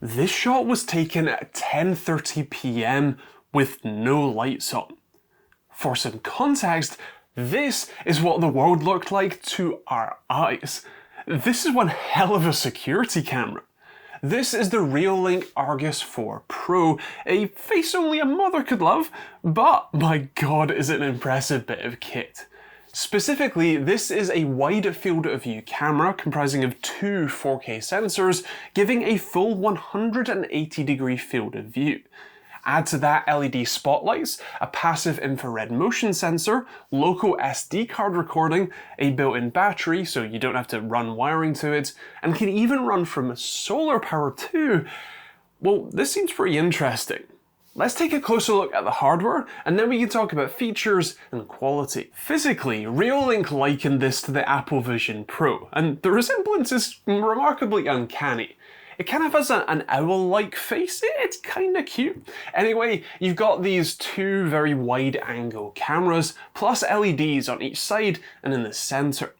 This shot was taken at 10:30 p.m. with no lights on. For some context, this is what the world looked like to our eyes. This is one hell of a security camera. This is the Reolink Argus 4 Pro, a face only a mother could love, but my god is it an impressive bit of kit. Specifically, this is a wide field of view camera comprising of two 4K sensors, giving a full 180-degree field of view. Add to that LED spotlights, a passive infrared motion sensor, local SD card recording, a built-in battery so you don't have to run wiring to it, and can even run from solar power too. Well, this seems pretty interesting. Let's take a closer look at the hardware, and then we can talk about features and quality. Physically, Reolink likened this to the Apple Vision Pro, and the resemblance is remarkably uncanny. It kind of has an owl-like face. It's kinda cute. Anyway, you've got these two very wide-angle cameras, plus LEDs on each side and in the center.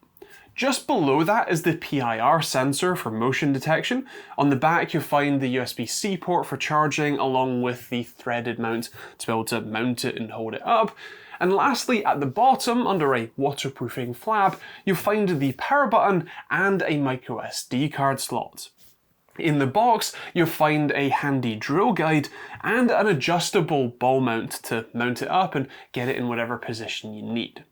Just below that is the PIR sensor for motion detection. On the back you'll find the USB-C port for charging, along with the threaded mount to be able to mount it and hold it up. And lastly, at the bottom, under a waterproofing flap, you'll find the power button and a microSD card slot. In the box, you'll find a handy drill guide and an adjustable ball mount to mount it up and get it in whatever position you need.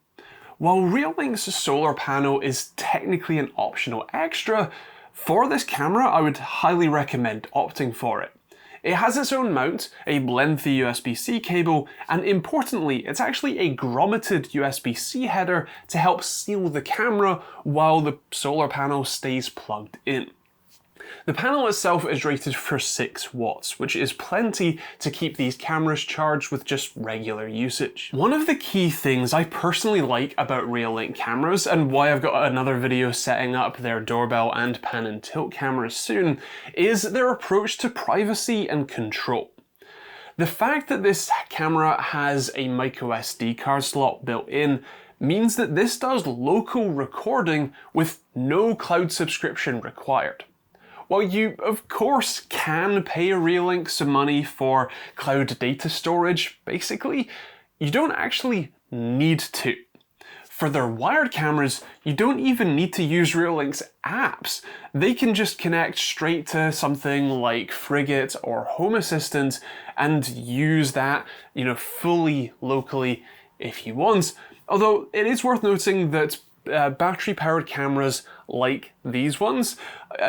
While Reolink's solar panel is technically an optional extra, for this camera I would highly recommend opting for it. It has its own mount, a lengthy USB-C cable, and importantly, it's actually a grommeted USB-C header to help seal the camera while the solar panel stays plugged in. The panel itself is rated for 6 watts, which is plenty to keep these cameras charged with just regular usage. One of the key things I personally like about Reolink cameras, and why I've got another video setting up their doorbell and pan and tilt cameras soon, is their approach to privacy and control. The fact that this camera has a microSD card slot built in means that this does local recording with no cloud subscription required. While you, of course, can pay Reolink some money for cloud data storage, basically, you don't actually need to. For their wired cameras, you don't even need to use Reolink's apps. They can just connect straight to something like Frigate or Home Assistant and use that, fully locally if you want. Although it is worth noting that battery-powered cameras like these ones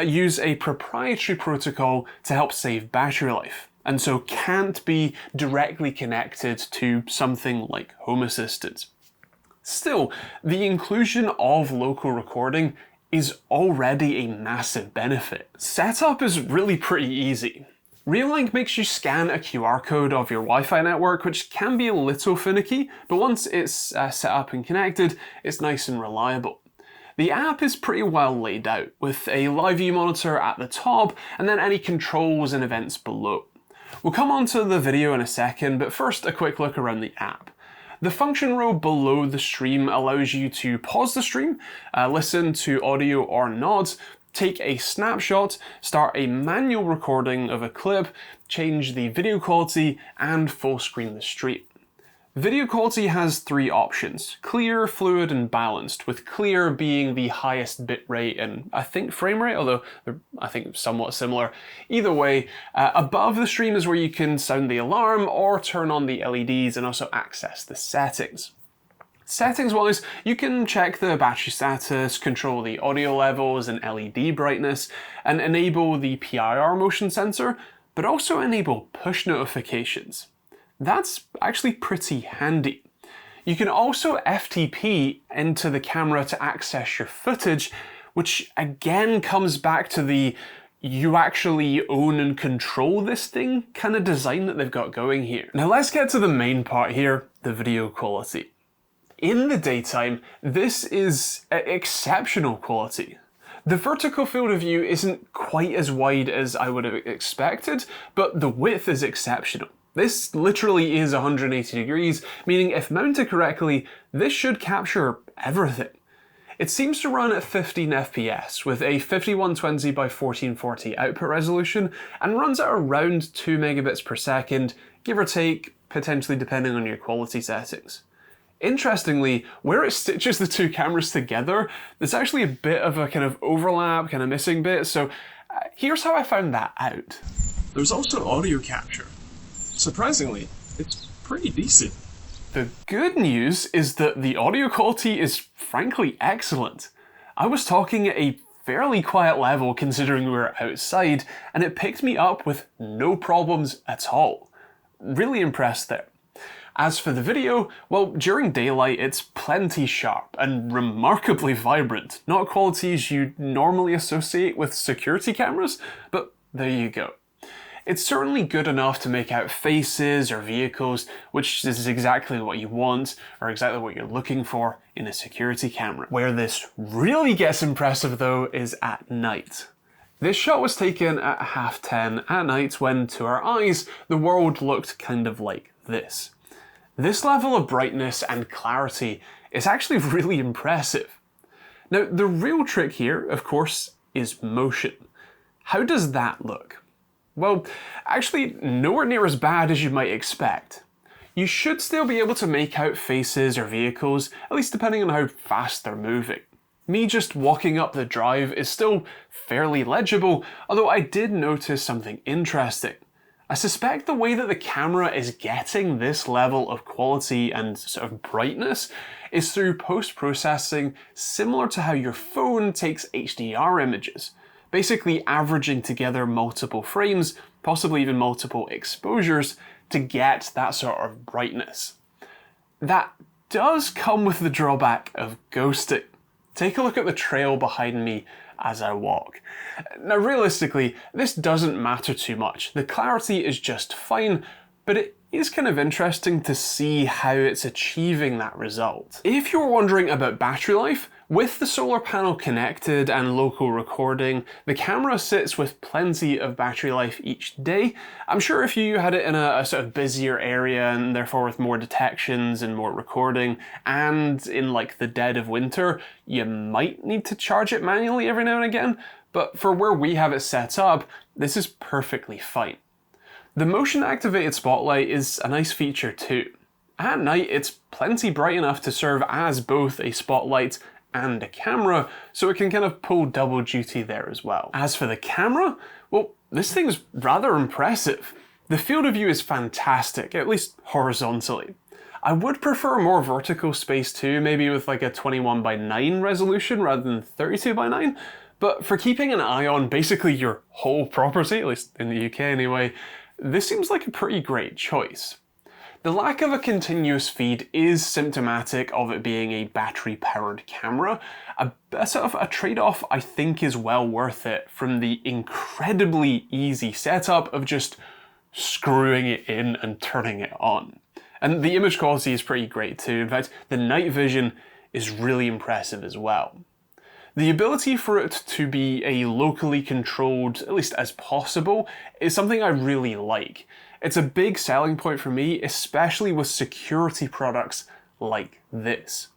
use a proprietary protocol to help save battery life, and so can't be directly connected to something like Home Assistant. Still, the inclusion of local recording is already a massive benefit. Setup is really pretty easy. Reolink makes you scan a QR code of your Wi-Fi network, which can be a little finicky, but once it's set up and connected, it's nice and reliable. The app is pretty well laid out, with a live view monitor at the top, and then any controls and events below. We'll come on to the video in a second, but first a quick look around the app. The function row below the stream allows you to pause the stream, listen to audio or nods, take a snapshot, start a manual recording of a clip, change the video quality, and full screen the stream. Video quality has 3 options: clear, fluid, and balanced, with clear being the highest bitrate and I think frame rate, although they're I think somewhat similar. Either way, above the stream is where you can sound the alarm or turn on the LEDs and also access the settings. Settings-wise, you can check the battery status, control the audio levels and LED brightness, and enable the PIR motion sensor, but also enable push notifications. That's actually pretty handy. You can also FTP into the camera to access your footage, which again comes back to the you actually own and control this thing kind of design that they've got going here. Now let's get to the main part here, the video quality. In the daytime, this is exceptional quality. The vertical field of view isn't quite as wide as I would have expected, but the width is exceptional. This literally is 180 degrees, meaning if mounted correctly, this should capture everything. It seems to run at 15 FPS with a 5120 by 1440 output resolution and runs at around 2 megabits per second, give or take, potentially depending on your quality settings. Interestingly, where it stitches the two cameras together, there's actually a bit of a kind of overlap, kind of missing bit, so here's how I found that out. There's also audio capture. Surprisingly, it's pretty decent. The good news is that the audio quality is frankly excellent. I was talking at a fairly quiet level considering we were outside, and it picked me up with no problems at all. Really impressed there. As for the video, well, during daylight it's plenty sharp and remarkably vibrant, not qualities you normally associate with security cameras, but there you go. It's certainly good enough to make out faces or vehicles, which is exactly what you want, or exactly what you're looking for in a security camera. Where this really gets impressive though is at night. This shot was taken at 10:30 at night when, to our eyes, the world looked kind of like this. This level of brightness and clarity is actually really impressive. Now, the real trick here, of course, is motion. How does that look? Well, actually, nowhere near as bad as you might expect. You should still be able to make out faces or vehicles, at least depending on how fast they're moving. Me just walking up the drive is still fairly legible, although I did notice something interesting. I suspect the way that the camera is getting this level of quality and sort of brightness is through post-processing similar to how your phone takes HDR images, basically averaging together multiple frames, possibly even multiple exposures, to get that sort of brightness. That does come with the drawback of ghosting. Take a look at the trail behind me as I walk. Now realistically, this doesn't matter too much. The clarity is just fine, but it is kind of interesting to see how it's achieving that result. If you're wondering about battery life, with the solar panel connected and local recording, the camera sits with plenty of battery life each day. I'm sure if you had it in a sort of busier area and therefore with more detections and more recording, and in like the dead of winter, you might need to charge it manually every now and again, but for where we have it set up, this is perfectly fine. The motion activated spotlight is a nice feature too. At night, it's plenty bright enough to serve as both a spotlight and a camera, so it can kind of pull double duty there as well. As for the camera, well, this thing's rather impressive. The field of view is fantastic, at least horizontally. I would prefer more vertical space too, maybe with like a 21:9 resolution rather than 32:9, but for keeping an eye on basically your whole property, at least in the UK anyway, this seems like a pretty great choice. The lack of a continuous feed is symptomatic of it being a battery-powered camera. A sort of a trade-off I think is well worth it from the incredibly easy setup of just screwing it in and turning it on. And the image quality is pretty great too. In fact, the night vision is really impressive as well. The ability for it to be a locally controlled, at least as possible, is something I really like. It's a big selling point for me, especially with security products like this.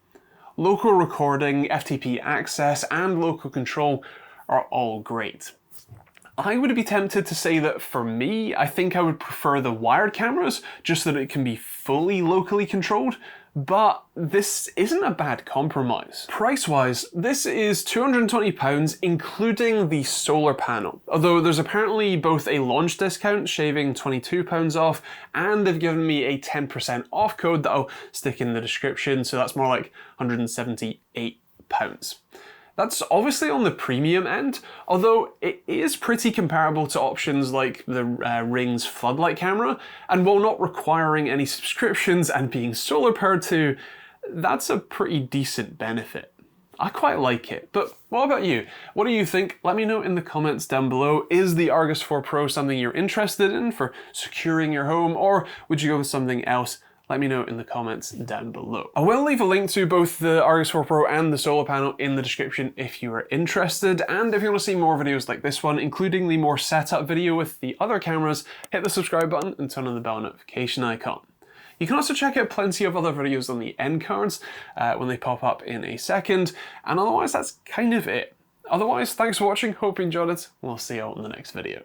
Local recording, FTP access, and local control are all great. I would be tempted to say that for me, I think I would prefer the wired cameras, just so that it can be fully locally controlled, but this isn't a bad compromise. Price-wise, this is £220 including the solar panel, although there's apparently both a launch discount shaving £22 off, and they've given me a 10% off code that I'll stick in the description, so that's more like £178. That's obviously on the premium end, although it is pretty comparable to options like the Ring's floodlight camera, and while not requiring any subscriptions and being solar powered too, that's a pretty decent benefit. I quite like it, but what about you? What do you think? Let me know in the comments down below. Is the Argus 4 Pro something you're interested in for securing your home, or would you go with something else? Let me know in the comments down below. I will leave a link to both the Argus 4 Pro and the solar panel in the description if you are interested, and if you want to see more videos like this one, including the more setup video with the other cameras, hit the subscribe button and turn on the bell notification icon. You can also check out plenty of other videos on the end cards when they pop up in a second, and otherwise that's kind of it. Otherwise, thanks for watching, hope you enjoyed it, we'll see you all in the next video.